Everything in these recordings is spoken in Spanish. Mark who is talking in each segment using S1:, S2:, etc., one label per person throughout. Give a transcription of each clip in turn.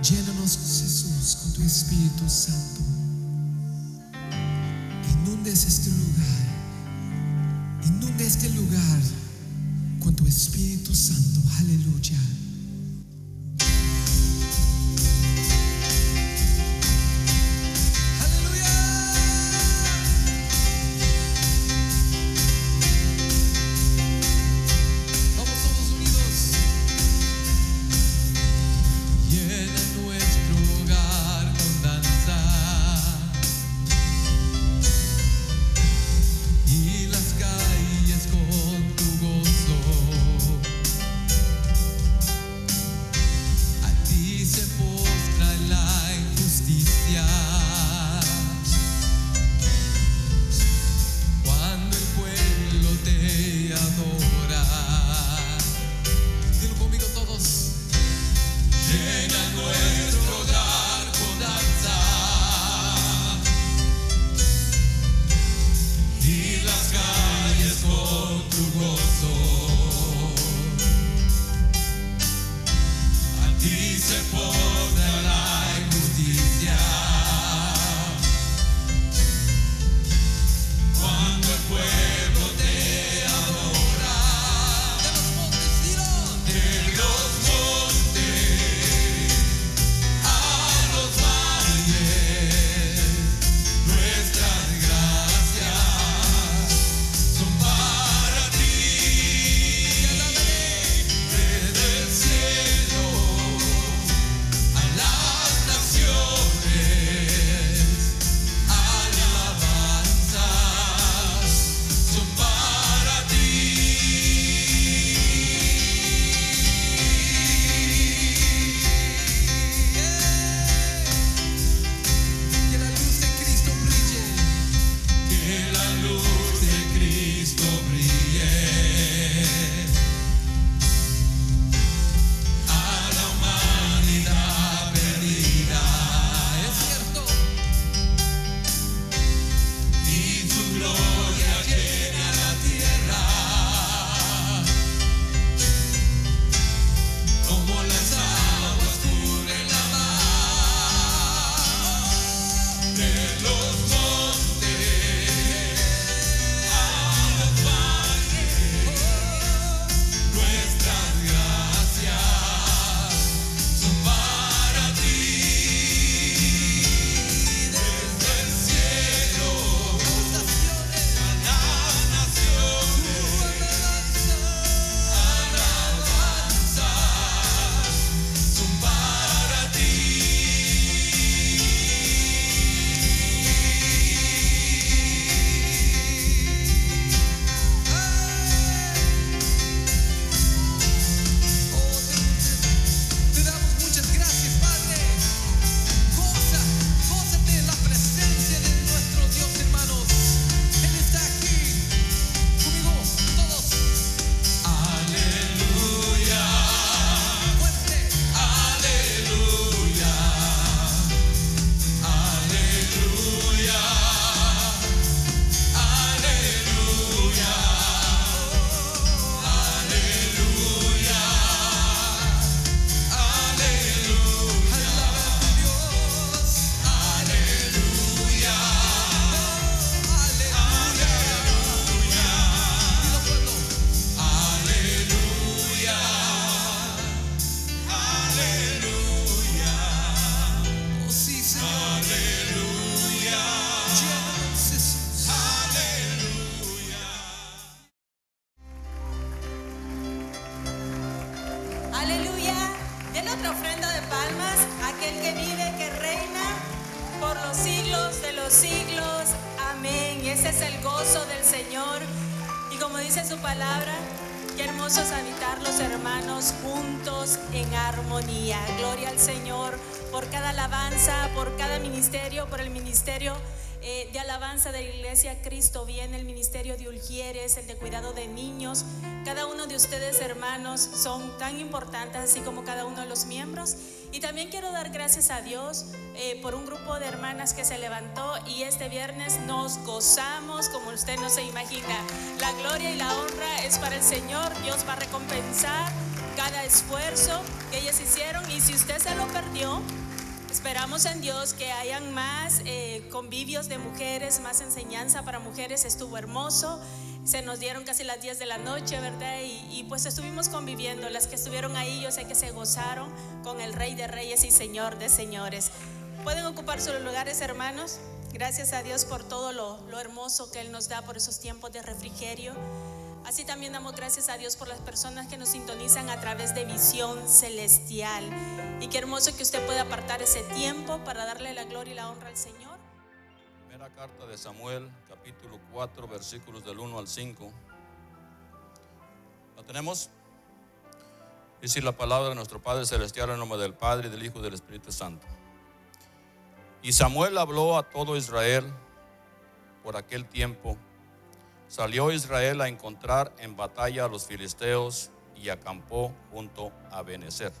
S1: Llénanos, Jesús, con tu Espíritu Santo. Inundes este lugar. Inunde este lugar con tu Espíritu Santo. Aleluya.
S2: De alabanza de la Iglesia Cristo Viene, el ministerio de Ujieres, el de cuidado de niños. Cada uno de ustedes, hermanos, son tan importantes así como cada uno de los miembros. Y también quiero dar gracias a Dios por un grupo de hermanas que se levantó y este viernes nos gozamos como usted no se imagina. La gloria y la honra es para el Señor. Dios va a recompensar cada esfuerzo que ellas hicieron. Y si usted se lo perdió, esperamos en Dios que hayan más convivios de mujeres, más enseñanza para mujeres. Estuvo hermoso. Se nos dieron casi las 10 de la noche, ¿verdad? Y pues estuvimos conviviendo. Las que estuvieron ahí, yo sé que se gozaron con el Rey de Reyes y Señor de Señores. Pueden ocupar sus lugares, hermanos. Gracias a Dios por todo lo hermoso que Él nos da, por esos tiempos de refrigerio. Así también damos gracias a Dios por las personas que nos sintonizan a través de Visión Celestial. Y qué hermoso que usted pueda apartar ese tiempo para darle la gloria y la honra al Señor.
S3: Primera carta de Samuel, capítulo 4, versículos del 1 al 5. ¿La tenemos? Dice la palabra de nuestro Padre Celestial en nombre del Padre, y del Hijo y del Espíritu Santo. Y Samuel habló a todo Israel por aquel tiempo. Salió Israel a encontrar en batalla a los filisteos y acampó junto a Benezer.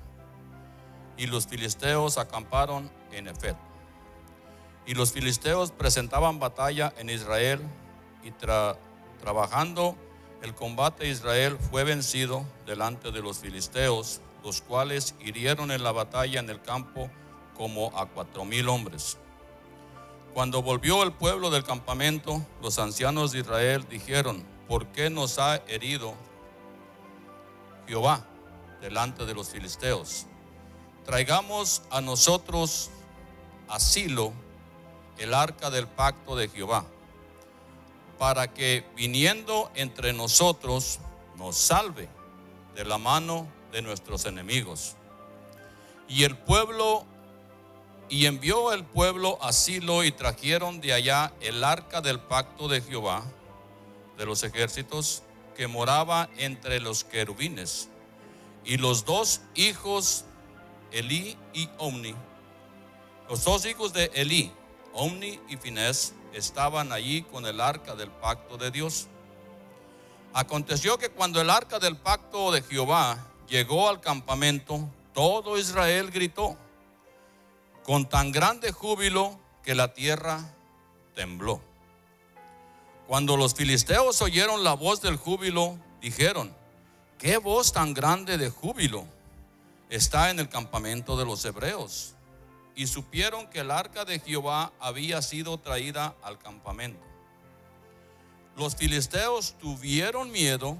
S3: Y los filisteos acamparon en Efet. Y los filisteos presentaban batalla en Israel, y trabajando el combate, Israel fue vencido delante de los filisteos, los cuales hirieron en la batalla en el campo como a 4,000 hombres. Cuando volvió el pueblo del campamento, los ancianos de Israel dijeron: ¿por qué nos ha herido Jehová delante de los filisteos? Traigamos a nosotros a Silo el arca del pacto de Jehová, para que viniendo entre nosotros nos salve de la mano de nuestros enemigos. Y envió el pueblo a Silo, y trajeron de allá el arca del pacto de Jehová de los ejércitos, que moraba entre los querubines. Y los dos hijos, Elí y Omni, los dos hijos de Elí, Omni y Finés, estaban allí con el arca del pacto de Dios. Aconteció que cuando el arca del pacto de Jehová llegó al campamento, todo Israel gritó con tan grande júbilo que la tierra tembló. Cuando los filisteos oyeron la voz del júbilo, dijeron: ¿qué voz tan grande de júbilo está en el campamento de los hebreos? Y supieron que el arca de Jehová había sido traída al campamento. Los filisteos tuvieron miedo,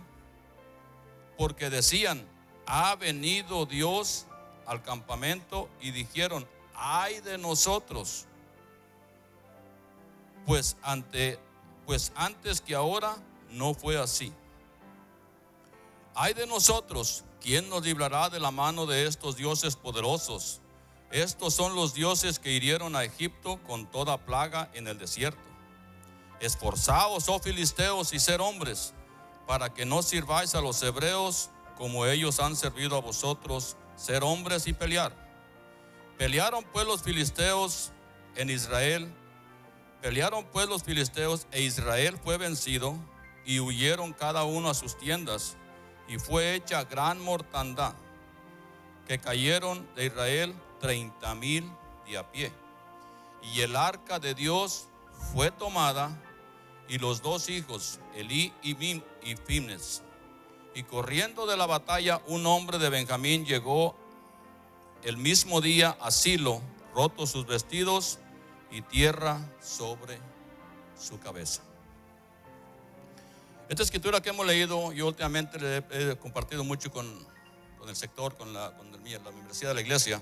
S3: porque decían: ha venido Dios al campamento, y dijeron: ay de nosotros, pues antes que ahora no fue así. Ay de nosotros, ¿quién nos librará de la mano de estos dioses poderosos? Estos son los dioses que hirieron a Egipto con toda plaga en el desierto. Esforzaos, oh filisteos, y ser hombres, para que no sirváis a los hebreos como ellos han servido a vosotros, ser hombres y pelear. Pelearon pues los filisteos en Israel. Pelearon pues los filisteos, e Israel fue vencido, y huyeron cada uno a sus tiendas, y fue hecha gran mortandad, que cayeron de Israel 30,000 de a pie. Y el arca de Dios fue tomada, y los dos hijos, Elí y Finés. Y corriendo de la batalla, un hombre de Benjamín llegó el mismo día a Silo, rotos sus vestidos y tierra sobre su cabeza. Esta escritura que hemos leído, yo últimamente le he compartido mucho con el sector, con la membresía de la iglesia,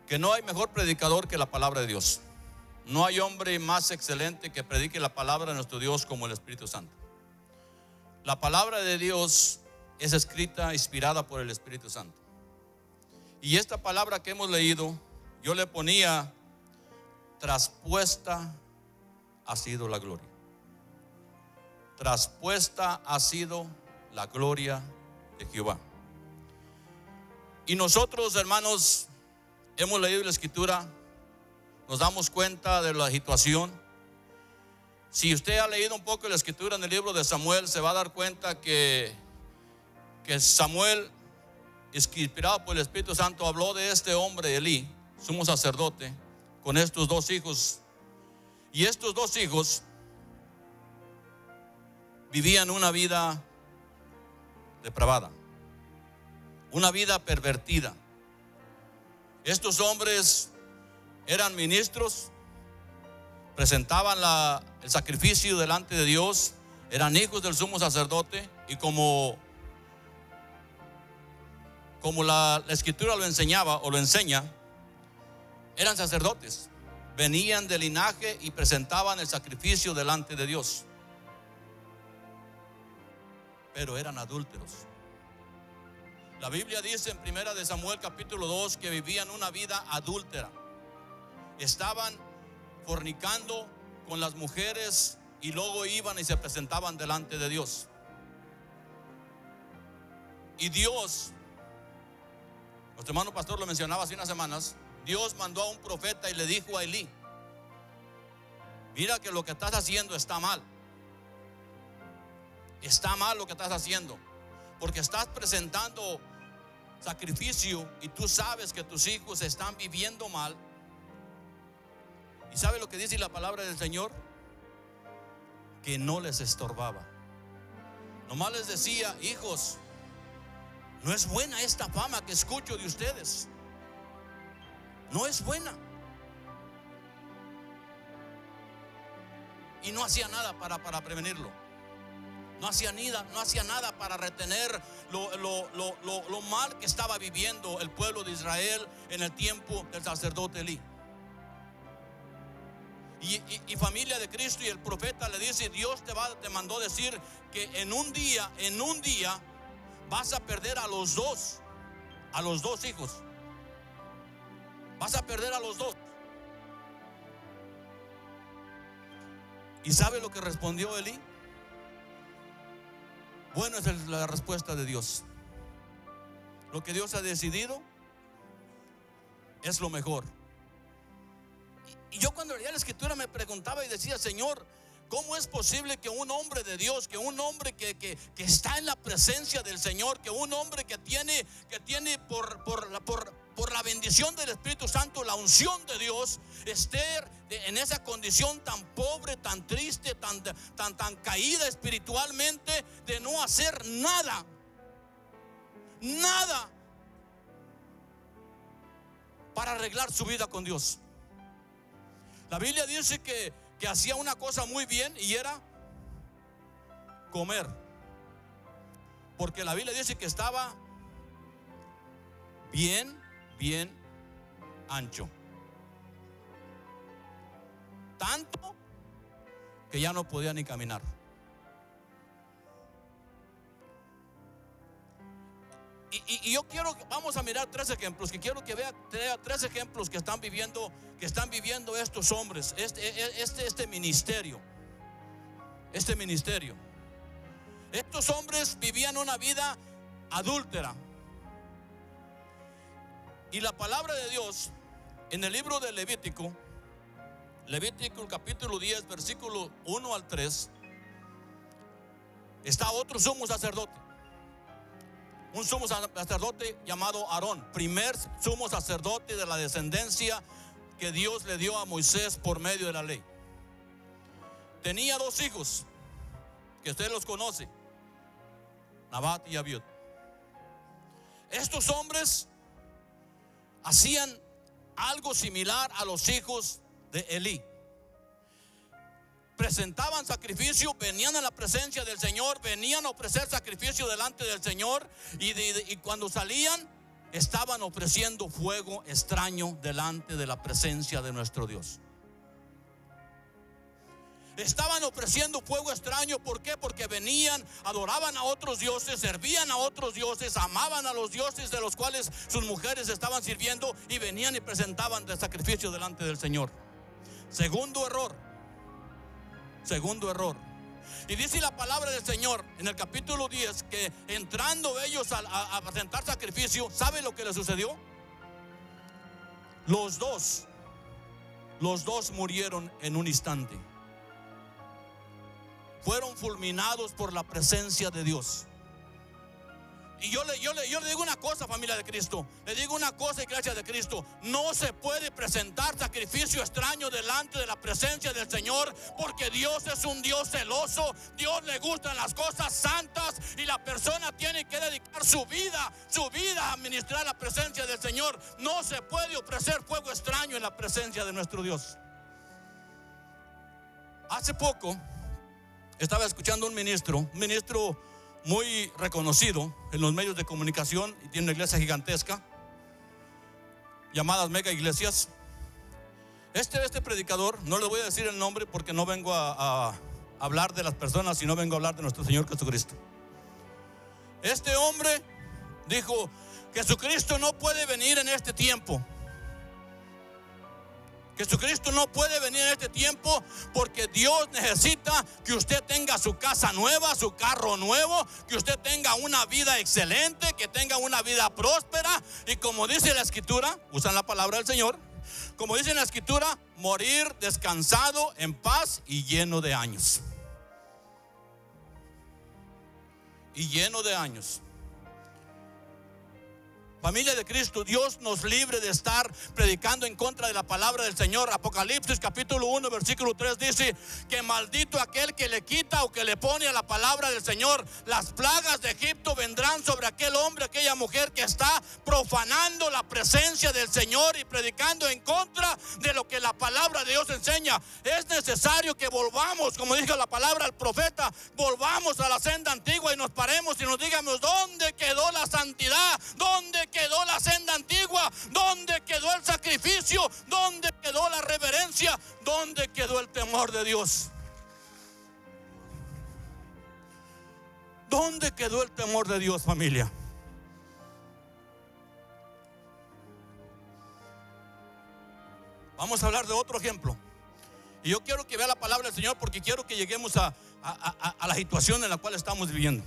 S3: que no hay mejor predicador que la palabra de Dios. No hay hombre más excelente que predique la palabra de nuestro Dios como el Espíritu Santo. La palabra de Dios es escrita, inspirada por el Espíritu Santo. Y esta palabra que hemos leído, yo le ponía: traspuesta ha sido la gloria. Traspuesta ha sido la gloria de Jehová. Y nosotros, hermanos, hemos leído la escritura, nos damos cuenta de la situación. Si usted ha leído un poco la escritura en el libro de Samuel, se va a dar cuenta que Samuel, inspirado por el Espíritu Santo, habló de este hombre Elí, sumo sacerdote, con estos dos hijos. Y estos dos hijos vivían una vida depravada. una vida pervertida. Estos hombres eran ministros, presentaban el sacrificio delante de Dios, eran hijos del sumo sacerdote, y como la escritura lo enseñaba o lo enseña, eran sacerdotes, venían del linaje y presentaban el sacrificio delante de Dios, pero eran adúlteros. La Biblia dice en 1 de Samuel capítulo 2 que vivían una vida adúltera. Estaban fornicando con las mujeres y luego iban y se presentaban delante de Dios. Y Dios, nuestro hermano pastor lo mencionaba hace unas semanas, Dios mandó a un profeta y le dijo a Elí: mira que lo que estás haciendo está mal. Está mal lo que estás haciendo, porque estás presentando sacrificio y tú sabes que tus hijos están viviendo mal. ¿Y sabe lo que dice la palabra del Señor? Que no les estorbaba. Nomás les decía: hijos, no es buena esta fama que escucho de ustedes. No es buena. Y no hacía nada para prevenirlo. No hacía nada para retener lo mal que estaba viviendo el pueblo de Israel en el tiempo del sacerdote Elí. Y familia de Cristo, y el profeta le dice: Dios te mandó decir que en un día vas a perder a los dos hijos. Vas a perder a los dos. ¿Y sabe lo que respondió Elí? Bueno, esa es la respuesta de Dios. Lo que Dios ha decidido es lo mejor. Y yo cuando leía la escritura me preguntaba y decía: Señor, ¿cómo es posible que un hombre de Dios, que un hombre que está en la presencia del Señor, que un hombre que tiene por la bendición del Espíritu Santo, la unción de Dios, esté en esa condición tan pobre, tan triste, tan caída espiritualmente, de no hacer nada para arreglar su vida con Dios? La Biblia dice que hacía una cosa muy bien, y era comer, porque la Biblia dice que estaba bien ancho, tanto que ya no podía ni caminar. Y yo quiero, vamos a mirar 3 ejemplos, que quiero que vea 3 ejemplos que están viviendo estos hombres, este ministerio. Estos hombres vivían una vida adúltera. Y la palabra de Dios en el libro de Levítico capítulo 10, versículo 1 al 3, está otro sumo sacerdote. Un sumo sacerdote llamado Aarón, primer sumo sacerdote de la descendencia que Dios le dio a Moisés por medio de la ley. Tenía 2 hijos que usted los conoce, Nabat y Abiud. Estos hombres hacían algo similar a los hijos de Elí. Presentaban sacrificio, venían a la presencia del Señor, venían a ofrecer sacrificio delante del Señor, y cuando salían estaban ofreciendo fuego extraño delante de la presencia de nuestro Dios. Estaban ofreciendo fuego extraño. ¿Por qué? Porque venían, adoraban a otros dioses, servían a otros dioses, amaban a los dioses de los cuales sus mujeres estaban sirviendo, y venían y presentaban de sacrificio delante del Señor. Segundo error. Y dice la palabra del Señor en el capítulo 10 que entrando ellos a presentar sacrificio, ¿sabe lo que les sucedió? Los dos murieron en un instante. Fueron fulminados por la presencia de Dios. Y yo le digo una cosa, familia de Cristo. Le digo una cosa, iglesia de Cristo. No se puede presentar sacrificio sacrificio extraño delante de la presencia del Señor, porque Dios es un Dios celoso. Dios le gustan las cosas santas y la persona tiene que dedicar su vida a ministrar la presencia del Señor. No se puede ofrecer fuego extraño en la presencia de nuestro Dios. Hace poco estaba escuchando un ministro muy reconocido en los medios de comunicación y tiene una iglesia gigantesca, llamadas mega iglesias. Este predicador, no le voy a decir el nombre porque no vengo a hablar de las personas, sino vengo a hablar de nuestro Señor Jesucristo. Este hombre dijo: Jesucristo no puede venir en este tiempo. Jesucristo no puede venir en este tiempo porque Dios necesita que usted tenga su casa nueva, su carro nuevo, que usted tenga una vida excelente, que tenga una vida próspera. Y como dice la Escritura, usan la palabra del Señor, como dice la Escritura, morir descansado, en paz y lleno de años. Y lleno de años. Familia de Cristo, Dios nos libre de estar predicando en contra de la palabra del Señor. Apocalipsis capítulo 1 versículo 3 dice que maldito aquel que le quita o que le pone a la palabra del Señor. Las plagas de Egipto vendrán sobre aquel hombre, aquella mujer que está profanando la presencia del Señor y predicando en contra de lo que la palabra de Dios enseña. Es necesario que volvamos, como dijo la palabra al profeta, volvamos a la senda antigua y nos paremos y nos digamos: ¿dónde quedó la santidad? ¿Dónde quedó la senda antigua? ¿Dónde quedó el sacrificio? ¿Dónde quedó la reverencia? ¿Dónde quedó el temor de Dios? ¿Dónde quedó el temor de Dios, familia? Vamos a hablar de otro ejemplo. Y yo quiero que vea la palabra del Señor porque quiero que lleguemos a la situación en la cual estamos viviendo.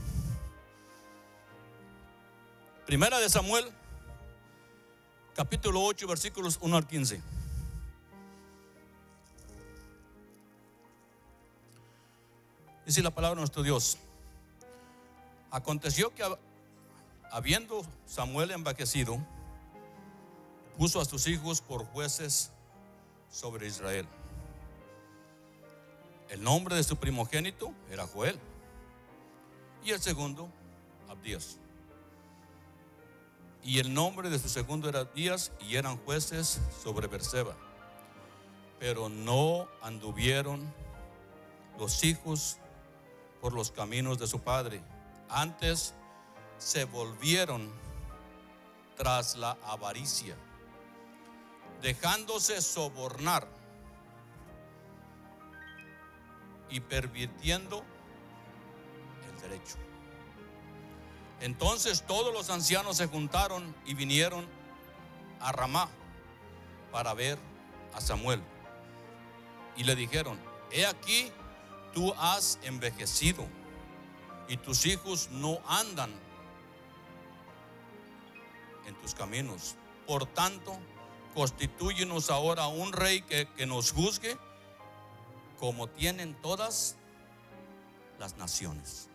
S3: Primera de Samuel, capítulo 8, versículos 1 al 15. Dice la palabra de nuestro Dios: aconteció que habiendo Samuel envejecido, puso a sus hijos por jueces sobre Israel. El nombre de su primogénito era Joel y el segundo Abdías. Y el nombre de su segundo era Abdías, y eran jueces sobre Berseba. Pero no anduvieron los hijos por los caminos de su padre, antes se volvieron tras la avaricia, dejándose sobornar y pervirtiendo el derecho. Entonces todos los ancianos se juntaron y vinieron a Ramá para ver a Samuel. Y le dijeron: he aquí, tú has envejecido y tus hijos no andan en tus caminos. Por tanto, constitúyenos ahora un rey que nos juzgue como tienen todas las naciones.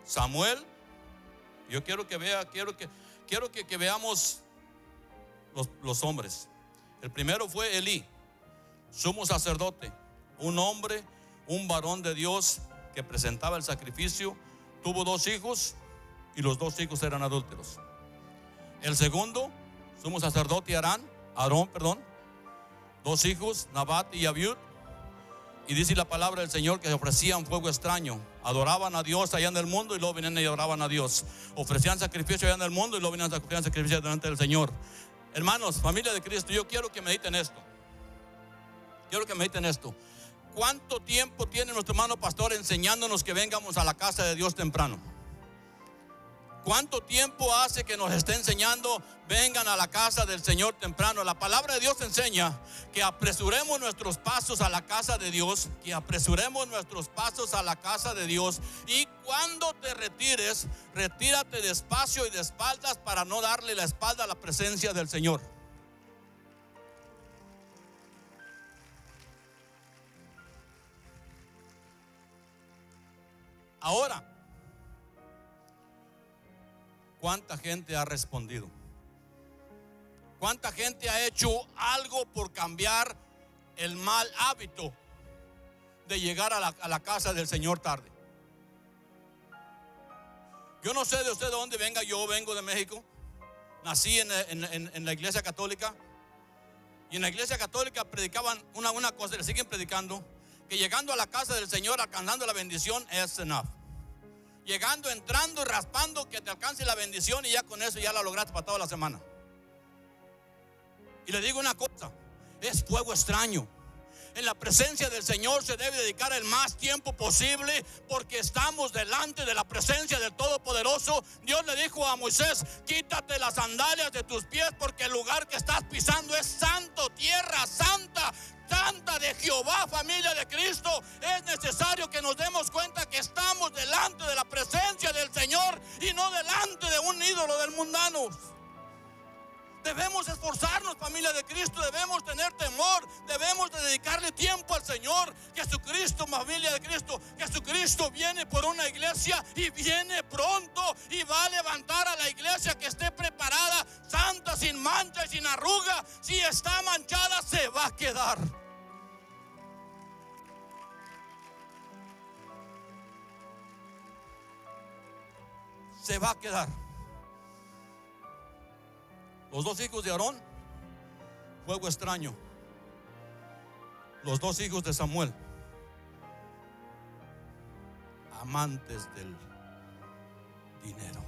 S3: Samuel, yo quiero que veamos los hombres. El primero fue Elí, sumo sacerdote, un hombre, un varón de Dios que presentaba el sacrificio. Tuvo 2 hijos y los 2 hijos eran adúlteros. El segundo, sumo sacerdote Aarón, 2 hijos, Nabat y Abiud. Y dice la palabra del Señor que ofrecían fuego extraño. Adoraban a Dios allá en el mundo y luego venían y adoraban a Dios. Ofrecían sacrificio allá en el mundo y luego venían y ofrecían sacrificio delante del Señor. Hermanos, familia de Cristo, yo quiero que mediten esto. ¿Cuánto tiempo tiene nuestro hermano pastor enseñándonos que vengamos a la casa de Dios temprano? ¿Cuánto tiempo hace que nos esté enseñando vengan a la casa del Señor temprano? La palabra de Dios enseña que apresuremos nuestros pasos a la casa de Dios, y cuando te retires, retírate despacio y de espaldas para no darle la espalda a la presencia del Señor. Ahora, ¿cuánta gente ha respondido? ¿Cuánta gente ha hecho algo por cambiar el mal hábito de llegar a la casa del Señor tarde? Yo no sé de usted de dónde venga. Yo vengo de México. Nací en la iglesia católica. Y en la iglesia católica predicaban una cosa, le siguen predicando, que llegando a la casa del Señor, alcanzando la bendición, es enough. Llegando, entrando y raspando, que te alcance la bendición, y ya con eso ya la lograste para toda la semana. Y le digo una cosa, es fuego extraño. En la presencia del Señor se debe dedicar el más tiempo posible, porque estamos delante de la presencia del Todopoderoso. Dios le dijo a Moisés: quítate las sandalias de tus pies, porque el lugar que estás pisando es santo, tierra santa, santa de Jehová. Familia de Cristo, es necesario que nos demos cuenta que estamos delante de la presencia del Señor y no delante de un ídolo del mundano. Debemos esforzarnos, familia de Cristo. Debemos tener temor. Debemos de dedicarle tiempo al Señor. Jesucristo, familia de Cristo, Jesucristo viene por una iglesia, y viene pronto, y va a levantar a la iglesia que esté preparada, santa, sin mancha y sin arruga. Si está manchada, se va a quedar. Se va a quedar. Los dos hijos de Aarón, fuego extraño. Los dos hijos de Samuel, amantes del dinero.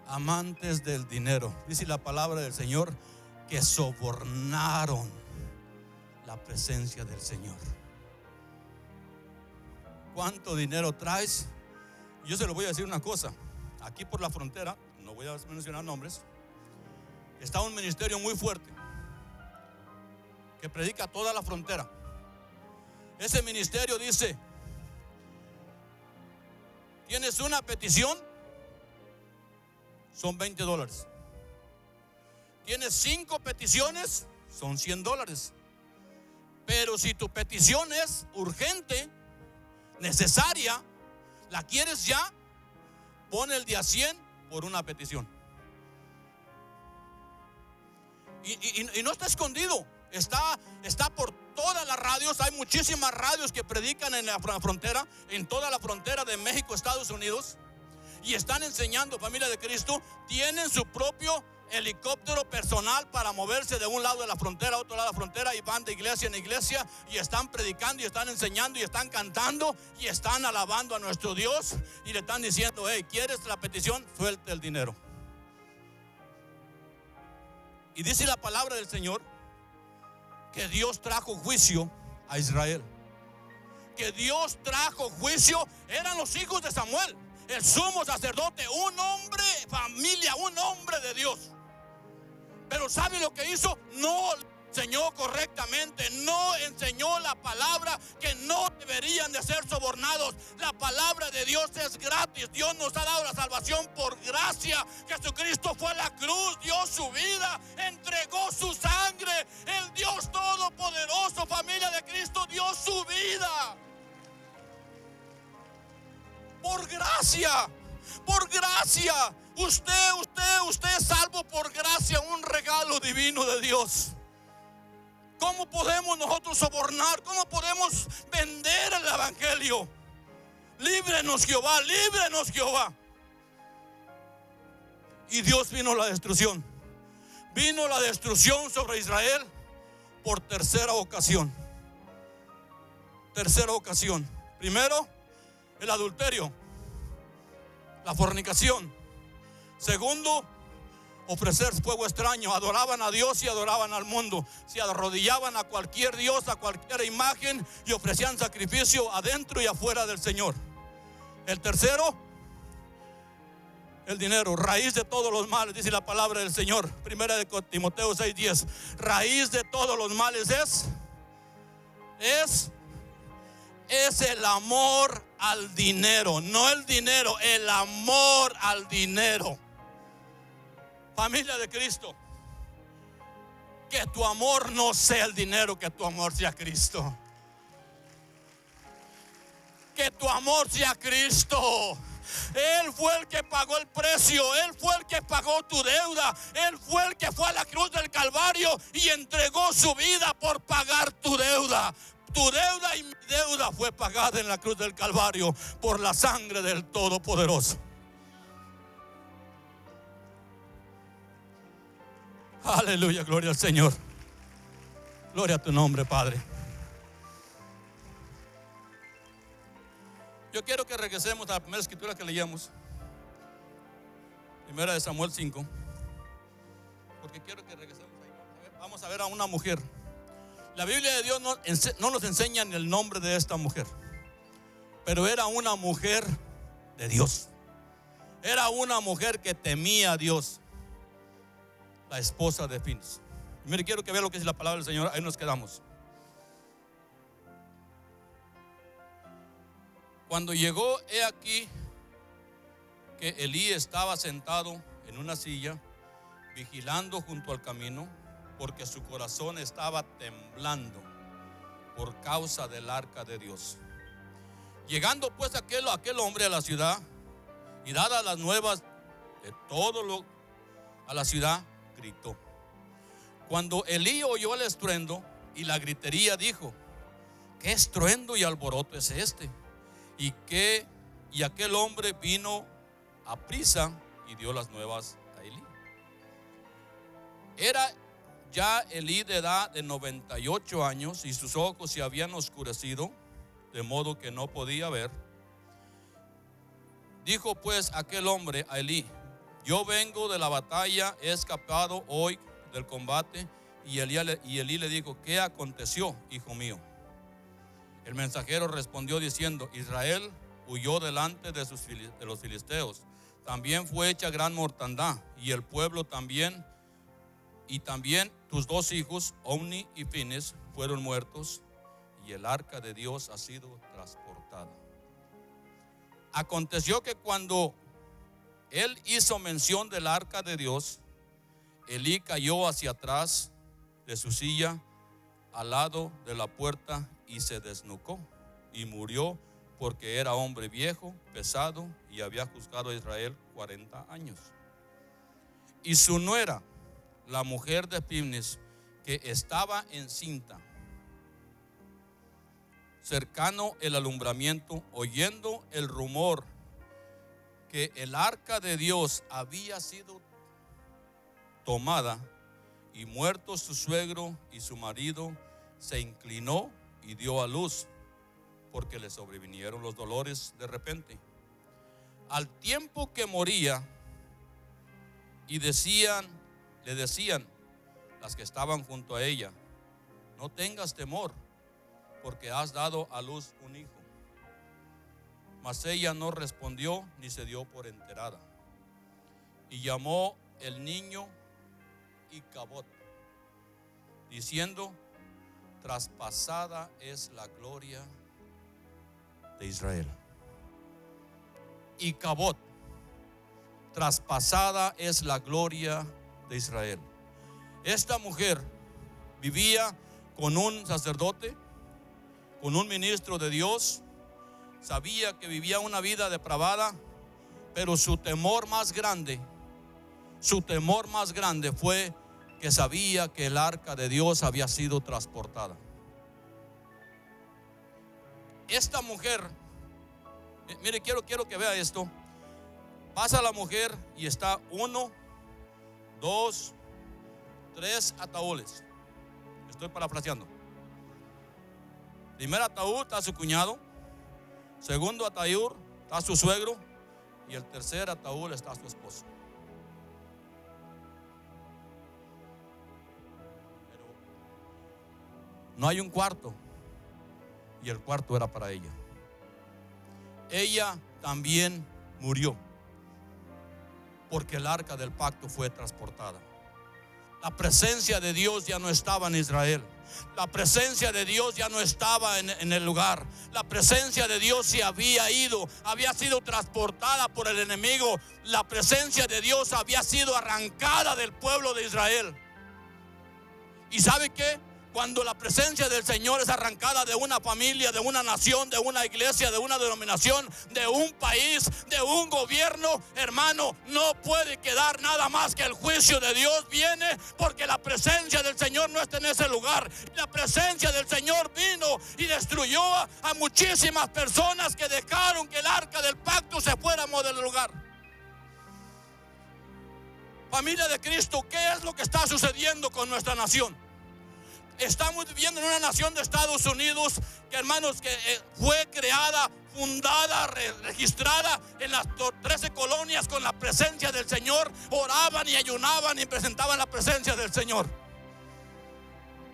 S3: Amantes del dinero. Dice la palabra del Señor que sobornaron la presencia del Señor. ¿Cuánto dinero traes? Yo se lo voy a decir una cosa. Aquí por la frontera, no voy a mencionar nombres, está un ministerio muy fuerte que predica toda la frontera. Ese ministerio dice: tienes una petición, son $20. Tienes 5 peticiones, son $100. Pero si tu petición es urgente, necesaria, la quieres ya, pon el día 100 por una petición. Y no está escondido, está por todas las radios. Hay muchísimas radios que predican en la frontera, en toda la frontera de México, Estados Unidos, y están enseñando, familia de Cristo. Tienen su propio helicóptero personal para moverse de un lado de la frontera a otro lado de la frontera, y van de iglesia en iglesia, y están predicando, y están enseñando, y están cantando, y están alabando a nuestro Dios, y le están diciendo: hey, ¿quieres la petición? Suelte el dinero. Y dice la palabra del Señor que Dios trajo juicio a Israel. Que Dios trajo juicio. Eran los hijos de Samuel, el sumo sacerdote, un hombre, familia, un hombre de Dios. Pero ¿sabe lo que hizo? No enseñó correctamente, no enseñó la palabra, que no deberían de ser sobornados. La palabra de Dios es gratis. Dios nos ha dado la salvación por gracia. Jesucristo fue a la cruz, dio su vida, entregó su sangre. El Dios Todopoderoso, familia de Cristo, dio su vida por gracia. Por gracia. Usted es salvo por gracia, un regalo divino de Dios. ¿Cómo podemos nosotros sobornar? ¿Cómo podemos vender el evangelio? Líbrenos, Jehová, líbrenos, Jehová. Y Dios vino la destrucción. Vino la destrucción sobre Israel por tercera ocasión. Tercera ocasión. Primero, el adulterio, la fornicación. Segundo, ofrecer fuego extraño. Adoraban a Dios y adoraban al mundo. Se arrodillaban a cualquier Dios, a cualquier imagen, y ofrecían sacrificio adentro y afuera del Señor. El tercero, el dinero, raíz de todos los males, dice la palabra del Señor. Primera de Timoteo 6:10. Raíz de todos los males es el amor al dinero. No el dinero, el amor al dinero. Familia de Cristo, que tu amor no sea el dinero, que tu amor sea Cristo. Que tu amor sea Cristo. Él fue el que pagó el precio. Él fue el que pagó tu deuda. Él fue el que fue a la cruz del Calvario y entregó su vida por pagar tu deuda. Tu deuda y mi deuda fue pagada en la cruz del Calvario por la sangre del Todopoderoso. Aleluya, gloria al Señor. Gloria a tu nombre, Padre. Yo quiero que regresemos a la primera escritura que leíamos, primera de Samuel 5, porque quiero que regresemos ahí. Vamos a ver a una mujer. La Biblia de Dios no nos enseña ni el nombre de esta mujer, pero era una mujer de Dios. Era una mujer que temía a Dios, la esposa de Finees. Mire, quiero que vea lo que dice la palabra del Señor. Ahí nos quedamos. Cuando llegó, he aquí que Elí estaba sentado en una silla, vigilando junto al camino, porque su corazón estaba temblando por causa del arca de Dios. Llegando pues aquel hombre a la ciudad, y dadas las nuevas de todo a la ciudad, gritó. Cuando Elí oyó el estruendo y la gritería, dijo: ¿qué estruendo y alboroto es este? Y aquel hombre vino a prisa y dio las nuevas a Elí. Era ya Elí de edad de 98 años y sus ojos se habían oscurecido, de modo que no podía ver. Dijo pues aquel hombre a Elí: yo vengo de la batalla, he escapado hoy del combate. Y Elí le dijo: ¿qué aconteció, hijo mío? El mensajero respondió diciendo: Israel huyó delante de los filisteos. También fue hecha gran mortandad, y el pueblo también, y también tus dos hijos, Ofni y Finees, fueron muertos, y el arca de Dios ha sido transportada. Aconteció que cuando él hizo mención del arca de Dios, Elí cayó hacia atrás de su silla al lado de la puerta y se desnucó y murió, porque era hombre viejo, pesado, y había juzgado a Israel 40 años. Y su nuera, la mujer de Finees, que estaba encinta, cercano el alumbramiento, oyendo el rumor que el arca de Dios había sido tomada y muerto su suegro y su marido, se inclinó y dio a luz, porque le sobrevinieron los dolores de repente. Al tiempo que moría, y le decían las que estaban junto a ella: no tengas temor, porque has dado a luz un hijo. Mas ella no respondió ni se dio por enterada. Y llamó el niño Icabod, diciendo: traspasada es la gloria de Israel. Icabod, traspasada es la gloria de Israel. Esta mujer vivía con un sacerdote, con un ministro de Dios. Sabía que vivía una vida depravada, pero su temor más grande fue que sabía que el arca de Dios había sido transportada. Esta mujer, mire, quiero que vea esto. Pasa la mujer y está 1, 2, 3 ataúdes. Estoy parafraseando. Primer ataúd está su cuñado, segundo ataúd está su suegro, y el tercer ataúd está su esposo. Pero no hay un cuarto, y el cuarto era para ella. Ella también murió, porque el arca del pacto fue transportada. La presencia de Dios ya no estaba en Israel. La presencia de Dios ya no estaba en el lugar. La presencia de Dios se había ido, había sido transportada por el enemigo. La presencia de Dios había sido arrancada del pueblo de Israel. ¿Y sabe qué? Cuando la presencia del Señor es arrancada de una familia, de una nación, de una iglesia, de una denominación, de un país, de un gobierno, hermano, no puede quedar nada más que el juicio de Dios viene, porque la presencia del Señor no está en ese lugar. La presencia del Señor vino y destruyó a muchísimas personas que dejaron que el arca del pacto se fuera del lugar. Familia de Cristo, ¿qué es lo que está sucediendo con nuestra nación? Estamos viviendo en una nación de Estados Unidos que, hermanos, que fue creada, fundada, registrada en las 13 colonias con la presencia del Señor. Oraban y ayunaban y presentaban la presencia del Señor.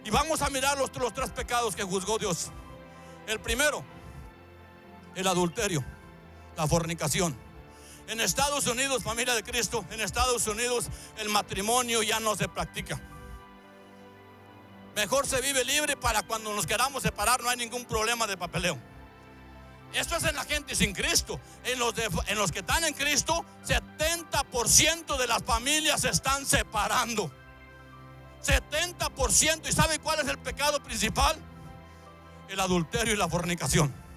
S3: Y vamos a mirar los 3 pecados que juzgó Dios. El primero, el adulterio, la fornicación. En Estados Unidos, familia de Cristo, en Estados Unidos el matrimonio ya no se practica. Mejor se vive libre para cuando nos queramos separar no hay ningún problema de papeleo. Esto es en la gente sin Cristo. En los que están en Cristo, 70% de las familias se están separando. 70%. ¿Y sabe cuál es el pecado principal? El adulterio y la fornicación.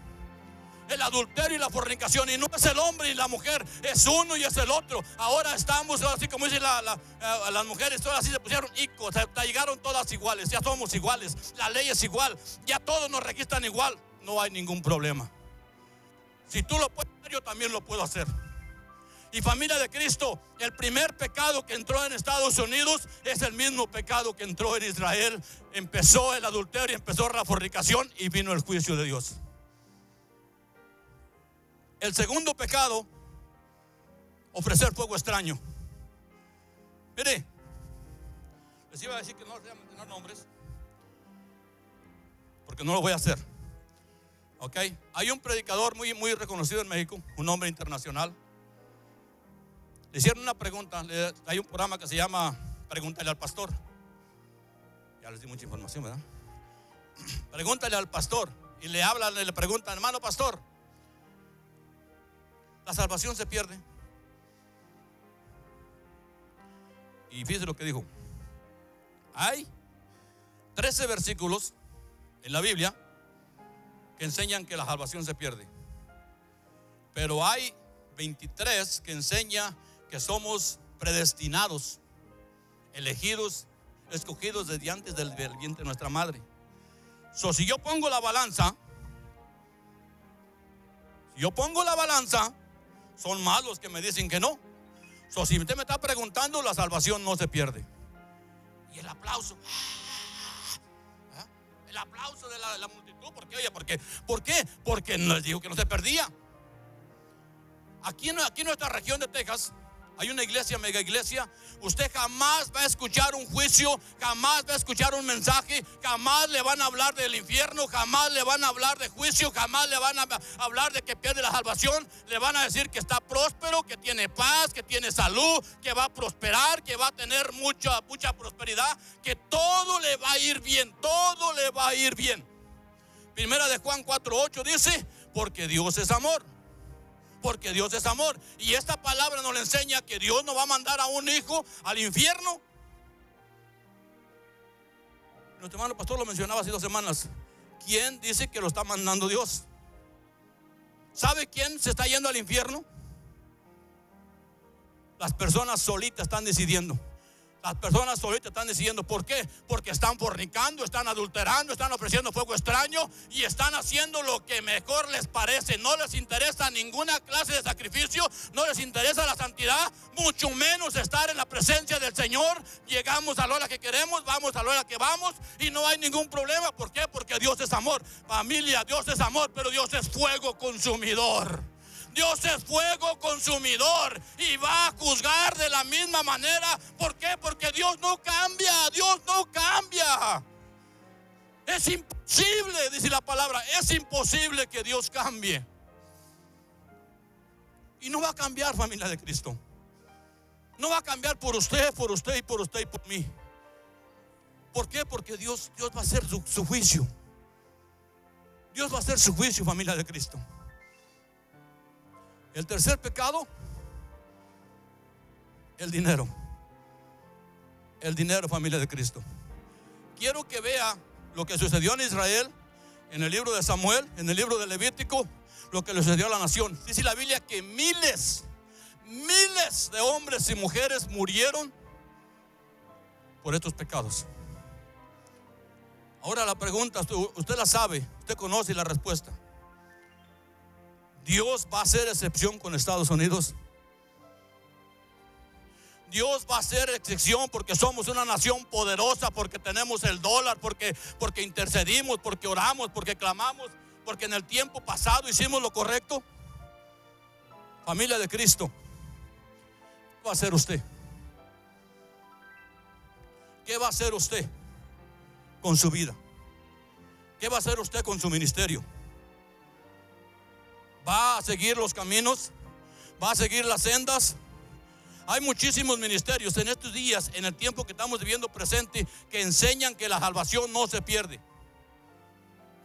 S3: El adulterio y la fornicación. Y no es el hombre y la mujer, es uno y es el otro. Ahora estamos, así como dicen las mujeres, todas así se pusieron icos, llegaron todas iguales. Ya somos iguales, la ley es igual, ya todos nos registran igual. No hay ningún problema. Si tú lo puedes hacer, yo también lo puedo hacer. Y familia de Cristo, el primer pecado que entró en Estados Unidos es el mismo pecado que entró en Israel. Empezó el adulterio, empezó la fornicación y vino el juicio de Dios. El segundo pecado, ofrecer fuego extraño. Mire, les iba a decir que no les voy a mencionar nombres, porque no lo voy a hacer. Ok, hay un predicador muy reconocido en México, un hombre internacional. Le hicieron una pregunta. Hay un programa que se llama Pregúntale al Pastor. Ya les di mucha información, ¿verdad? Pregúntale al pastor. Y le preguntan, hermano pastor, la salvación se pierde. Y fíjese lo que dijo. Hay 13 versículos en la Biblia que enseñan que la salvación se pierde, pero hay 23 que enseña que somos predestinados, elegidos, escogidos desde antes del vientre de nuestra madre. Si yo pongo la balanza, son más los que me dicen que no. Si usted me está preguntando, la salvación no se pierde. Y el aplauso, el aplauso de la multitud. ¿Por qué? Oye, ¿por qué? Porque les digo que no se perdía. Aquí en nuestra región de Texas hay una iglesia, mega iglesia. Usted jamás va a escuchar un juicio, jamás va a escuchar un mensaje, jamás le van a hablar del infierno, jamás le van a hablar de juicio, jamás le van a hablar de que pierde la salvación. Le van a decir que está próspero, que tiene paz, que tiene salud, que va a prosperar, que va a tener mucha prosperidad, que todo le va a ir bien, todo le va a ir bien. Primera de Juan 4:8 dice, porque Dios es amor. Porque Dios es amor. Y esta palabra nos enseña que Dios no va a mandar a un hijo al infierno. Nuestro hermano pastor lo mencionaba hace 2 semanas. ¿Quién dice que lo está mandando Dios? ¿Sabe quién se está yendo al infierno? Las personas solitas están decidiendo. Las personas solitas están decidiendo. ¿Por qué? Porque están fornicando, están adulterando, están ofreciendo fuego extraño y están haciendo lo que mejor les parece. No les interesa ninguna clase de sacrificio, no les interesa la santidad, mucho menos estar en la presencia del Señor. Llegamos a la hora que queremos, vamos a la hora que vamos y no hay ningún problema. ¿Por qué? Porque Dios es amor. Familia, Dios es amor, pero Dios es fuego consumidor. Dios es fuego consumidor y va a juzgar de la misma manera. ¿Por qué? Porque Dios no cambia, Dios no cambia. Es imposible, dice la palabra, es imposible que Dios cambie. Y no va a cambiar, familia de Cristo. No va a cambiar por usted y por mí. ¿Por qué? Porque Dios va a hacer su juicio. Dios va a hacer su juicio, familia de Cristo. El tercer pecado, el dinero. El dinero, familia de Cristo. Quiero que vea lo que sucedió en Israel, en el libro de Samuel, en el libro de Levítico, lo que le sucedió a la nación. Dice la Biblia que miles de hombres y mujeres murieron por estos pecados. Ahora la pregunta, usted la sabe, usted conoce la respuesta. ¿Dios va a hacer excepción con Estados Unidos? Dios va a hacer excepción porque somos una nación poderosa, porque tenemos el dólar, porque intercedimos, porque oramos, porque clamamos, porque en el tiempo pasado hicimos lo correcto. Familia de Cristo, ¿qué va a hacer usted? ¿Qué va a hacer usted con su vida? ¿Qué va a hacer usted con su ministerio? ¿Va a seguir los caminos? ¿Va a seguir las sendas? Hay muchísimos ministerios en estos días, en el tiempo que estamos viviendo presente, que enseñan que la salvación no se pierde,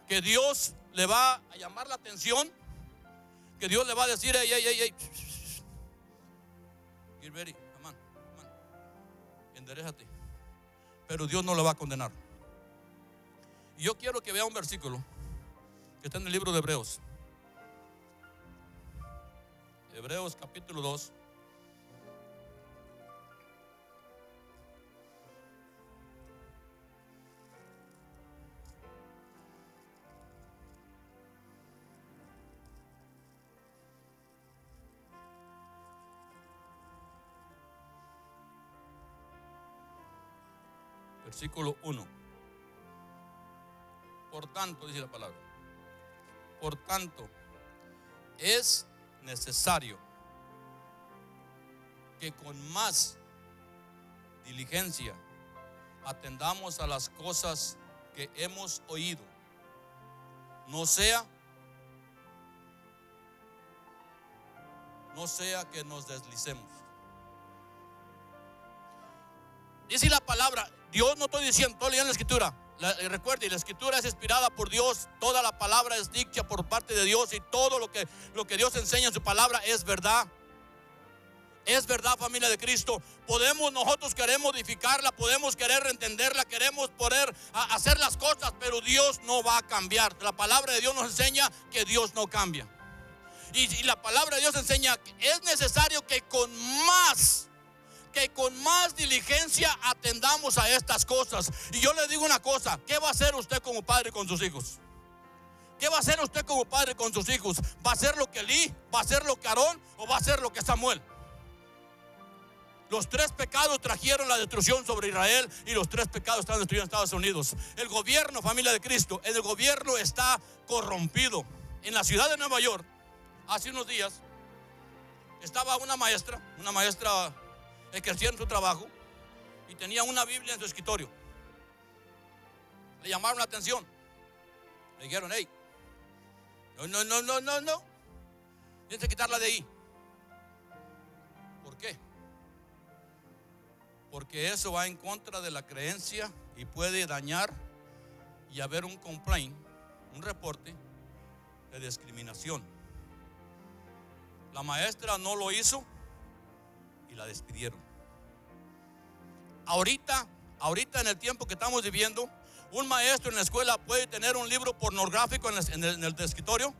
S3: que Dios le va a llamar la atención, que Dios le va a decir: hey, get ready, come on, enderéjate. Pero Dios no lo va a condenar. Y yo quiero que vea un versículo que está en el libro de Hebreos. Hebreos capítulo 2. Versículo 1. Por tanto, dice la palabra, por tanto, es necesario que con más diligencia atendamos a las cosas que hemos oído, no sea que nos deslicemos. Dice la palabra, Dios, no estoy diciendo, estoy leyendo la escritura. Recuerde, la escritura es inspirada por Dios. Toda la palabra es dicha por parte de Dios, y todo lo que Dios enseña en su palabra es verdad. Es verdad, familia de Cristo. Nosotros queremos modificarla, podemos querer entenderla, queremos poder hacer las cosas, pero Dios no va a cambiar. La palabra de Dios nos enseña que Dios no cambia. Y la palabra de Dios enseña que es necesario que con más diligencia atendamos a estas cosas. Y yo le digo una cosa: ¿qué va a hacer usted como padre con sus hijos? ¿Qué va a hacer usted como padre con sus hijos? ¿Va a hacer lo que Elí? ¿Va a hacer lo que Aarón? ¿O va a hacer lo que Samuel? Los 3 pecados trajeron la destrucción sobre Israel, y los 3 pecados están destruyendo Estados Unidos. El gobierno, familia de Cristo, el gobierno está corrompido. En la ciudad de Nueva York, hace unos días, estaba una maestra ejerciendo su trabajo, y tenía una Biblia en su escritorio. Le llamaron la atención. Le dijeron: hey, no, tienes que quitarla de ahí. ¿Por qué? Porque eso va en contra de la creencia y puede dañar y haber un complaint, un reporte de discriminación. La maestra no lo hizo y la despidieron. Ahorita en el tiempo que estamos viviendo, un maestro en la escuela puede tener un libro pornográfico en el escritorio,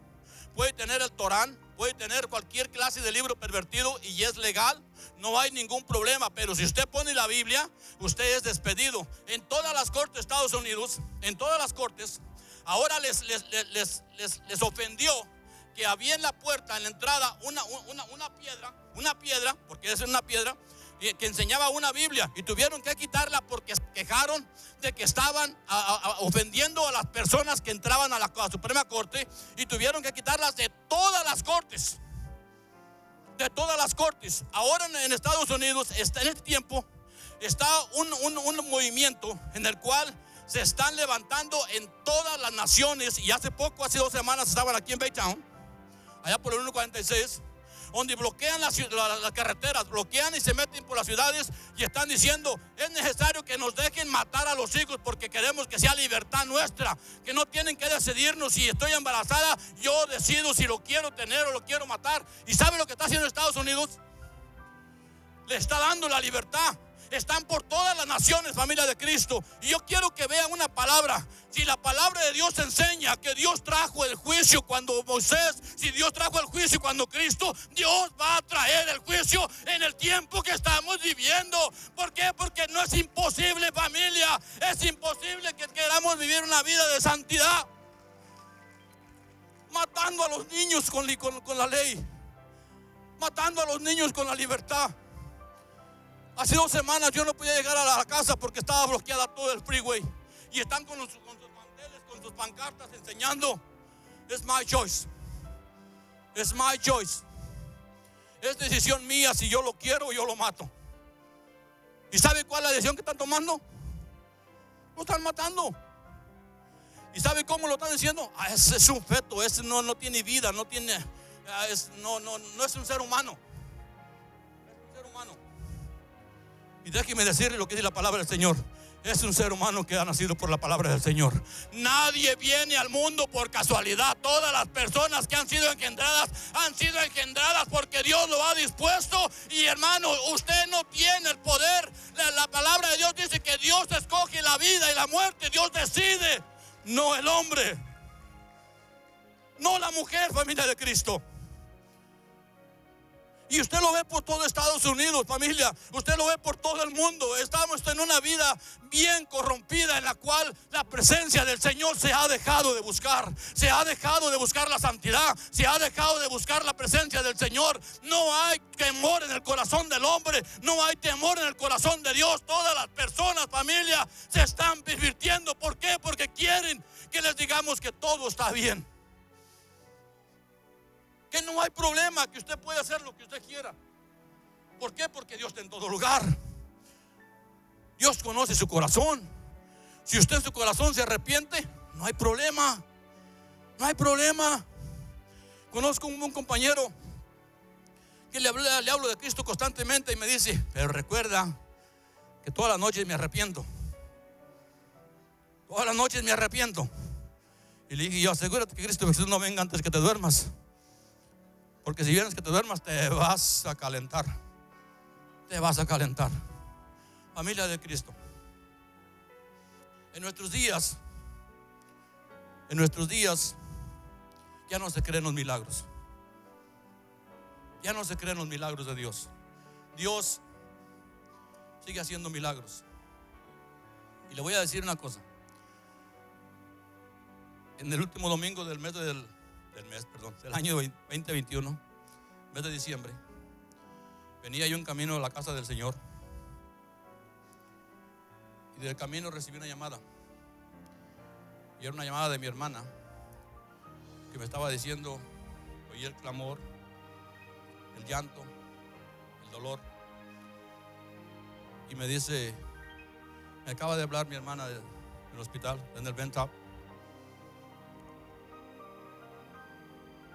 S3: puede tener el Torán, puede tener cualquier clase de libro pervertido, y es legal, no hay ningún problema. Pero si usted pone la Biblia, usted es despedido. En todas las cortes de Estados Unidos, en todas las cortes, ahora les ofendió que había en la puerta, en la entrada, una piedra, porque es una piedra que enseñaba una Biblia, y tuvieron que quitarla porque se quejaron de que estaban ofendiendo a las personas que entraban a la Suprema Corte, y tuvieron que quitarlas de todas las cortes. De todas las cortes. Ahora en Estados Unidos, en este tiempo, está un movimiento en el cual se están levantando en todas las naciones. Y hace 2 semanas estaban aquí en Baytown, allá por el 146, donde bloquean las carreteras, bloquean y se meten por las ciudades, y están diciendo: es necesario que nos dejen matar a los hijos, porque queremos que sea libertad nuestra, que no tienen que decidirnos. Si estoy embarazada, yo decido si lo quiero tener o lo quiero matar. ¿Y sabe lo que está haciendo Estados Unidos? Le está dando la libertad. están por todas las naciones, familia de Cristo. Y yo quiero que vean una palabra. Si la palabra de Dios enseña que Dios trajo el juicio cuando Moisés, si Dios trajo el juicio cuando Cristo, Dios va a traer el juicio en el tiempo que estamos viviendo. ¿Por qué? Porque no es imposible, familia, es imposible que queramos vivir una vida de santidad, matando a los niños con la ley, matando a los niños con la libertad. Hace 2 semanas yo no podía llegar a la casa porque estaba bloqueada todo el freeway. Y están con sus manteles, con sus pancartas enseñando: es my choice. Es my choice. Es decisión mía si yo lo quiero o yo lo mato. ¿Y sabe cuál es la decisión que están tomando? Lo están matando. ¿Y sabe cómo lo están diciendo? Ese es un feto, ese no tiene vida, no tiene, no es un ser humano. Es un ser humano. Y déjeme decirle lo que dice la palabra del Señor. Es un ser humano que ha nacido por la palabra del Señor. Nadie viene al mundo por casualidad. Todas las personas que han sido engendradas porque Dios lo ha dispuesto. Y hermano, usted no tiene el poder. La palabra de Dios dice que Dios escoge la vida y la muerte. Dios decide, no el hombre, no la mujer, familia de Cristo. Y usted lo ve por todo Estados Unidos, familia. Usted lo ve por todo el mundo. Estamos en una vida bien corrompida, en la cual la presencia del Señor se ha dejado de buscar. Se ha dejado de buscar la santidad. Se ha dejado de buscar la presencia del Señor. No hay temor en el corazón del hombre. No hay temor en el corazón de Dios. Todas las personas, familia, se están pervirtiendo. ¿Por qué? Porque quieren que les digamos que todo está bien, que no hay problema, que usted puede hacer lo que usted quiera. ¿Por qué? Porque Dios está en todo lugar. Dios conoce su corazón. Si usted en su corazón se arrepiente, no hay problema. No hay problema. Conozco un compañero que le hablo de Cristo constantemente y me dice: pero recuerda que todas las noches me arrepiento. Todas las noches me arrepiento. Y le dije yo: asegúrate que Cristo Jesús no venga antes que te duermas. Porque si vienes que te duermas, te vas a calentar. Te vas a calentar. Familia de Cristo, en nuestros días ya no se creen los milagros. Ya no se creen los milagros de Dios. Dios sigue haciendo milagros. Y le voy a decir una cosa. En el último domingo del año 2021, mes de diciembre, venía yo en camino a la casa del Señor. Y del camino recibí una llamada. Y era una llamada de mi hermana, que me estaba diciendo: oí el clamor, el llanto, el dolor. Y me dice: me acaba de hablar mi hermana del hospital, en el Bentop.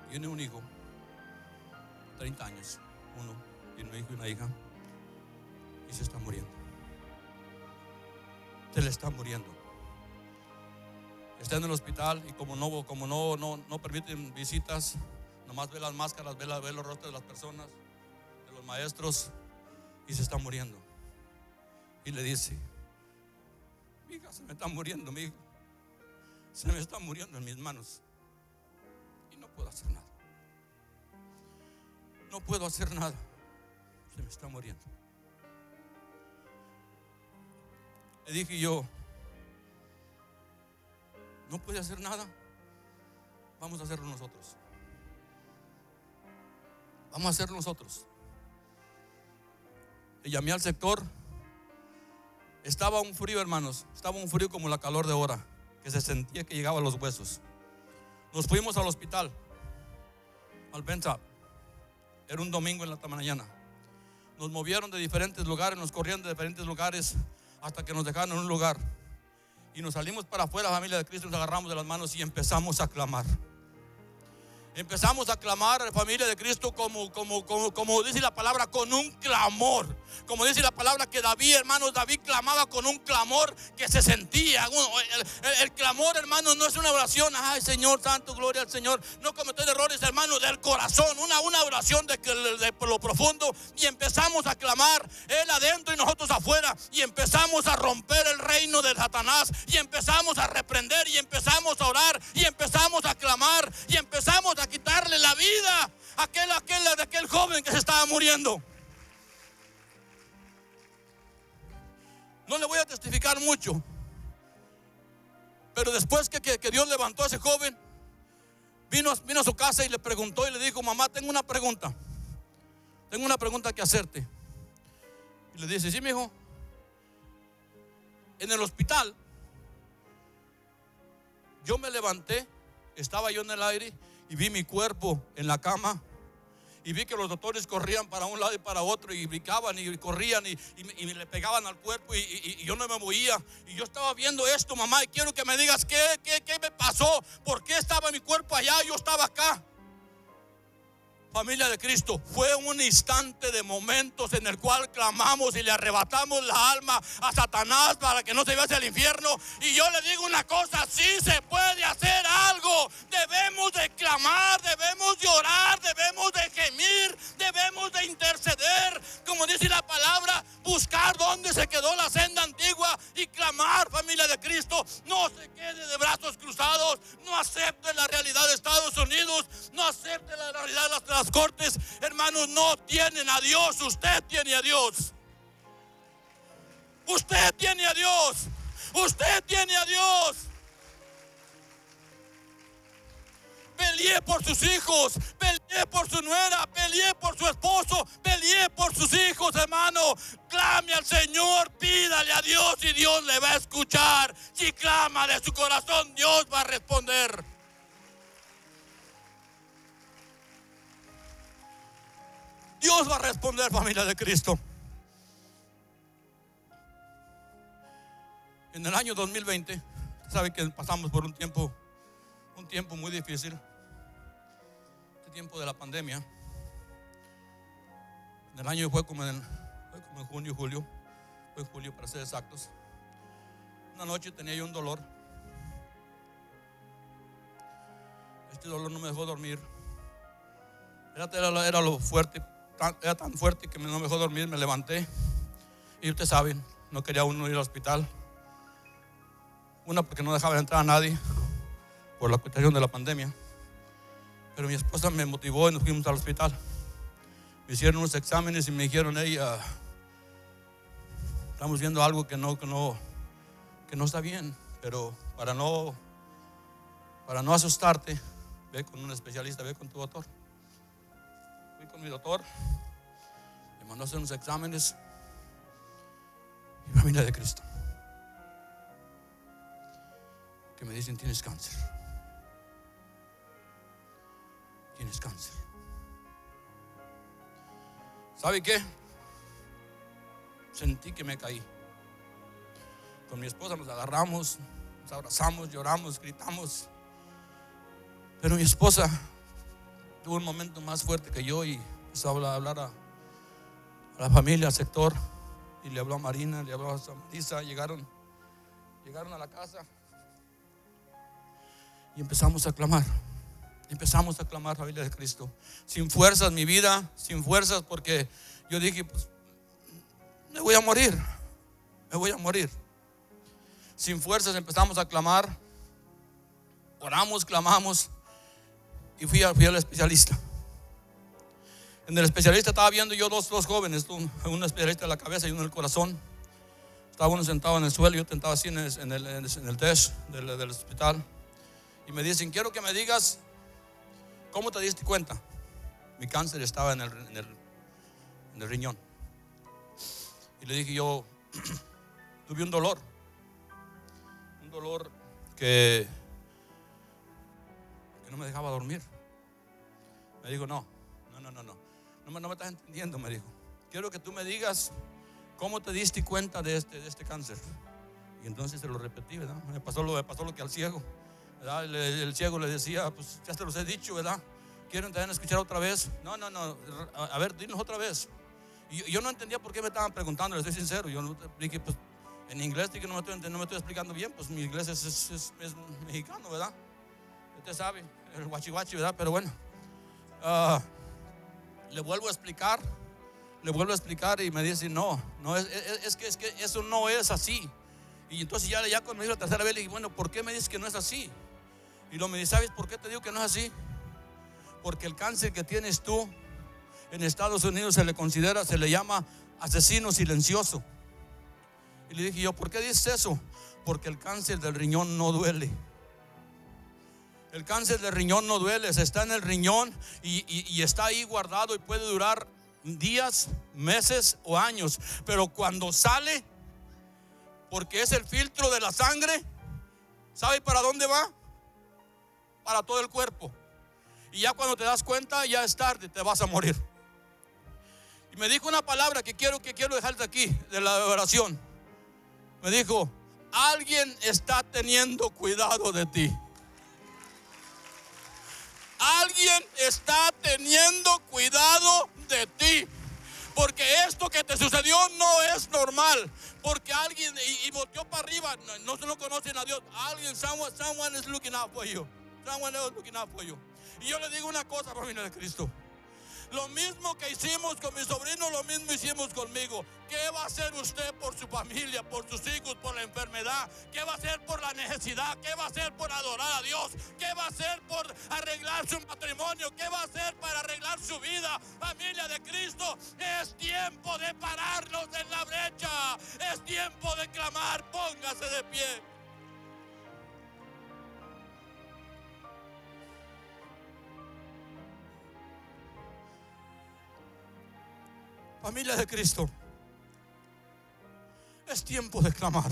S3: Tiene un hijo, 30 años, tiene un hijo y una hija, y se está muriendo. Se le está muriendo. Está en el hospital y como no permiten visitas, nomás ve las máscaras, ve los rostros de las personas, de los maestros, y se está muriendo. Y le dice: mi hija, se me está muriendo, mi hijo, se me está muriendo en mis manos. No puedo hacer nada. No puedo hacer nada. Se me está muriendo. Le dije yo: no puede hacer nada. Vamos a hacerlo nosotros. Vamos a hacerlo nosotros. Le llamé al sector. Estaba un frío, hermanos. Estaba un frío como la calor de ahora, que se sentía que llegaba a los huesos. Nos fuimos al hospital, al Bentop. Era un domingo en la mañana. Nos movieron de diferentes lugares, nos corrieron de diferentes lugares hasta que nos dejaron en un lugar. Y nos salimos para afuera, familia de Cristo, nos agarramos de las manos y empezamos a clamar. Empezamos a clamar a la familia de Cristo como dice la palabra, con un clamor. Como dice la palabra que David, hermanos, David clamaba con un clamor que se sentía. El clamor, hermanos, no es una oración, ay Señor santo, gloria al Señor, no cometer errores, hermanos, del corazón, una oración de lo profundo. Y empezamos a clamar, Él adentro y nosotros afuera. Y empezamos a romper el reino de Satanás. Y empezamos a reprender, y empezamos a orar, y empezamos a clamar, y empezamos a quitarle la vida a aquel joven que se estaba muriendo. No le voy a testificar mucho, pero después que Dios levantó a ese joven, vino a su casa y le preguntó y le dijo: mamá, tengo una pregunta que hacerte. Y le dice: sí, mi hijo. En el hospital yo me levanté, estaba yo en el aire y vi mi cuerpo en la cama. Y vi que los doctores corrían para un lado y para otro, y brincaban y corrían y le pegaban al cuerpo, y yo no me movía. Y yo estaba viendo esto, mamá, y quiero que me digas qué me pasó. ¿Por qué estaba mi cuerpo allá y yo estaba acá? Familia de Cristo, fue un instante de momentos en el cual clamamos y le arrebatamos la alma a Satanás para que no se vaya al infierno. Y yo le digo una cosa: sí se puede hacer algo. Debemos de clamar, debemos de orar, debemos de gemir, debemos de interceder, como dice la palabra, buscar donde se quedó la senda antigua y clamar. Familia de Cristo, no se quede de brazos cruzados, no acepte la realidad de Estados Unidos, no acepte la realidad de las cortes. Hermanos, no tienen a Dios, usted tiene a Dios. Usted tiene a Dios. Usted tiene a Dios. Peleé por sus hijos, peleé por su nuera, peleé por su esposo, peleé por sus hijos, hermano. Clame al Señor, pídale a Dios y Dios le va a escuchar. Si clama de su corazón, Dios va a responder. Dios va a responder, familia de Cristo. En el año 2020, sabe que pasamos por un tiempo muy difícil, este tiempo de la pandemia. En el año fue como en junio, julio, fue julio para ser exactos. Una noche tenía yo un dolor. Este dolor no me dejó dormir. Era lo fuerte. Era tan fuerte que no me dejó dormir. Me levanté y ustedes saben, no quería uno ir al hospital. Una, porque no dejaba entrar a nadie por la cuestión de la pandemia. Pero mi esposa me motivó y nos fuimos al hospital. Me hicieron unos exámenes y me dijeron: estamos viendo algo que no está bien, pero para no asustarte, ve con un especialista, ve con tu doctor. Fui con mi doctor, me mandó a hacer unos exámenes. Y familia de Cristo, que me dicen: tienes cáncer. Tienes cáncer. ¿Sabe qué? Sentí que me caí. Con mi esposa nos agarramos, nos abrazamos, lloramos, gritamos. Pero mi esposa tuvo un momento más fuerte que yo y empezó a hablar a la familia, al sector, y le habló a Marina, le habló a Marisa. Llegaron a la casa y empezamos a clamar, familia de Cristo. Sin fuerzas, mi vida, sin fuerzas, porque yo dije: pues, me voy a morir. Sin fuerzas empezamos a clamar, oramos, clamamos. Y fui al especialista. En el especialista estaba viendo yo dos jóvenes, un especialista en la cabeza y uno en el corazón. Estaba uno sentado en el suelo, yo sentado así en el desk del hospital. Y me dicen: quiero que me digas cómo te diste cuenta. Mi cáncer estaba en el riñón. Y le dije yo: tuve un dolor que no me dejaba dormir. Me dijo: no me estás entendiendo. Me dijo: quiero que tú me digas cómo te diste cuenta de este cáncer. Y entonces se lo repetí, ¿verdad? Me pasó lo que al ciego, ¿verdad? El ciego le decía: pues ya te los he dicho, ¿verdad? ¿Quieren también escuchar otra vez? No, a ver, dinos otra vez. Y yo no entendía por qué me estaban preguntando, les soy sincero. Yo no dije, pues en inglés dije, no me estoy explicando bien. Pues mi inglés es mexicano, ¿verdad? Usted sabe, el guachihuachi, ¿verdad? Pero bueno, le vuelvo a explicar y me dice, no, es que eso no es así. Y entonces ya cuando me dijo la tercera vez, le dije, bueno, ¿por qué me dices que no es así? Y luego me dice, ¿sabes por qué te digo que no es así? Porque el cáncer que tienes tú en Estados Unidos se le llama asesino silencioso. Y le dije yo, ¿por qué dices eso? Porque el cáncer del riñón no duele. El cáncer del riñón no duele, está en el riñón y está ahí guardado y puede durar días, meses o años. Pero cuando sale, porque es el filtro de la sangre, ¿sabe para dónde va? Para todo el cuerpo. Y ya cuando te das cuenta, ya es tarde, te vas a morir. Y me dijo una palabra que quiero dejarte aquí, de la oración. Me dijo, alguien está teniendo cuidado de ti. Alguien está teniendo cuidado de ti. Porque esto que te sucedió no es normal. Porque alguien, y volteó para arriba, no conocen a Dios. Alguien, someone is looking out for you. Someone else looking out for you. Y yo le digo una cosa, familia de Cristo. Lo mismo que hicimos con mi sobrino, lo mismo hicimos conmigo. ¿Qué va a hacer usted por su familia, por sus hijos, por la enfermedad? ¿Qué va a hacer por la necesidad? ¿Qué va a hacer por adorar a Dios? ¿Qué va a hacer por arreglar su matrimonio? ¿Qué va a hacer para arreglar su vida? Familia de Cristo, es tiempo de pararnos en la brecha. Es tiempo de clamar, póngase de pie. Familia de Cristo, es tiempo de clamar.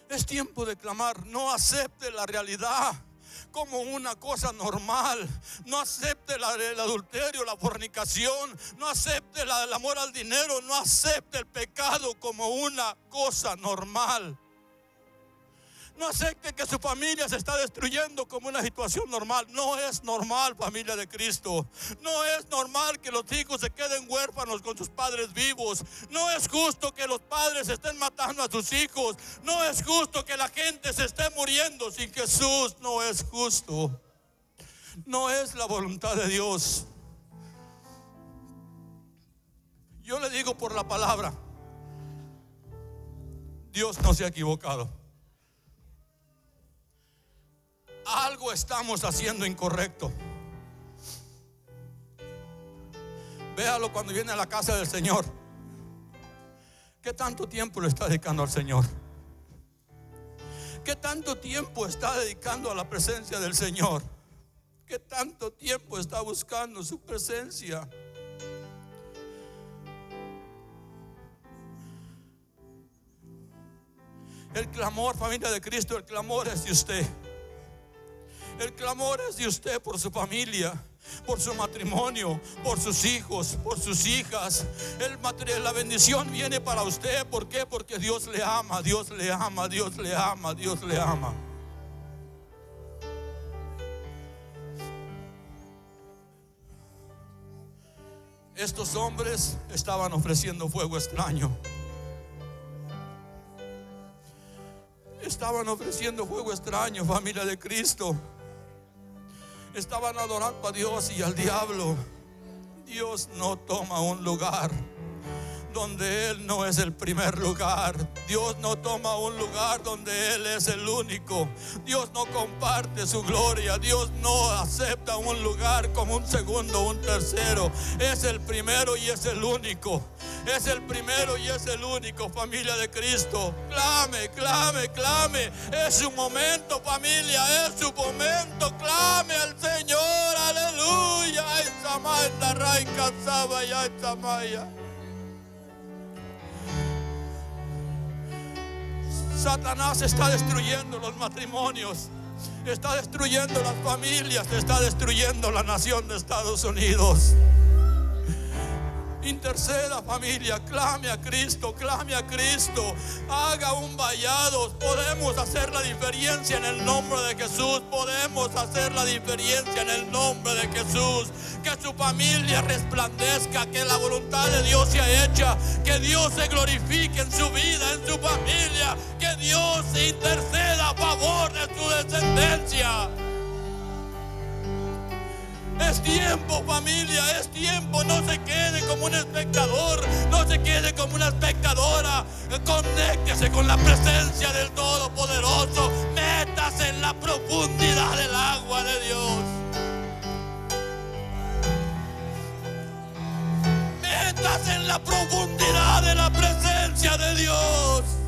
S3: Es tiempo de clamar. No acepte la realidad como una cosa normal. No acepte el adulterio, la fornicación. No acepte el amor al dinero. No acepte el pecado como una cosa normal. No acepte que su familia se está destruyendo como una situación normal. No es normal, familia de Cristo. No es normal que los hijos se queden huérfanos con sus padres vivos. No es justo que los padres estén matando a sus hijos. No es justo que la gente se esté muriendo sin Jesús. No es justo. No es la voluntad de Dios. Yo le digo por la palabra, Dios no se ha equivocado. Algo estamos haciendo incorrecto. Véalo cuando viene a la casa del Señor. ¿Qué tanto tiempo le está dedicando al Señor? ¿Qué tanto tiempo está dedicando a la presencia del Señor? ¿Qué tanto tiempo está buscando su presencia? El clamor, familia de Cristo, el clamor es de usted. El clamor es de usted por su familia, por su matrimonio, por sus hijos, por sus hijas. La bendición viene para usted. ¿Por qué? Porque Dios le ama, Dios le ama, Dios le ama, Dios le ama. Estos hombres estaban ofreciendo fuego extraño. Estaban ofreciendo fuego extraño, familia de Cristo. Estaban adorando a Dios y al diablo. Dios no toma un lugar donde Él no es el primer lugar. Dios no toma un lugar donde Él es el único. Dios no comparte su gloria. Dios no acepta un lugar como un segundo, un tercero. Es el primero y es el único. Es el primero y es el único, familia de Cristo. Clame, clame, clame. Es su momento, familia, es su momento. Clame al Señor, aleluya. Satanás está destruyendo los matrimonios, está destruyendo las familias, está destruyendo la nación de Estados Unidos. Interceda, familia, clame a Cristo, clame a Cristo. Haga un vallado. Podemos hacer la diferencia en el nombre de Jesús. Podemos hacer la diferencia en el nombre de Jesús. Que su familia resplandezca, que la voluntad de Dios sea hecha, que Dios se glorifique en su vida, en su familia, que Dios se interceda a favor de su descendencia. Es tiempo, familia, es tiempo. No se quede como un espectador, no se quede como una espectadora. Conéctese con la presencia del Todopoderoso. Métase en la profundidad del agua de Dios. Métase en la profundidad de la presencia de Dios.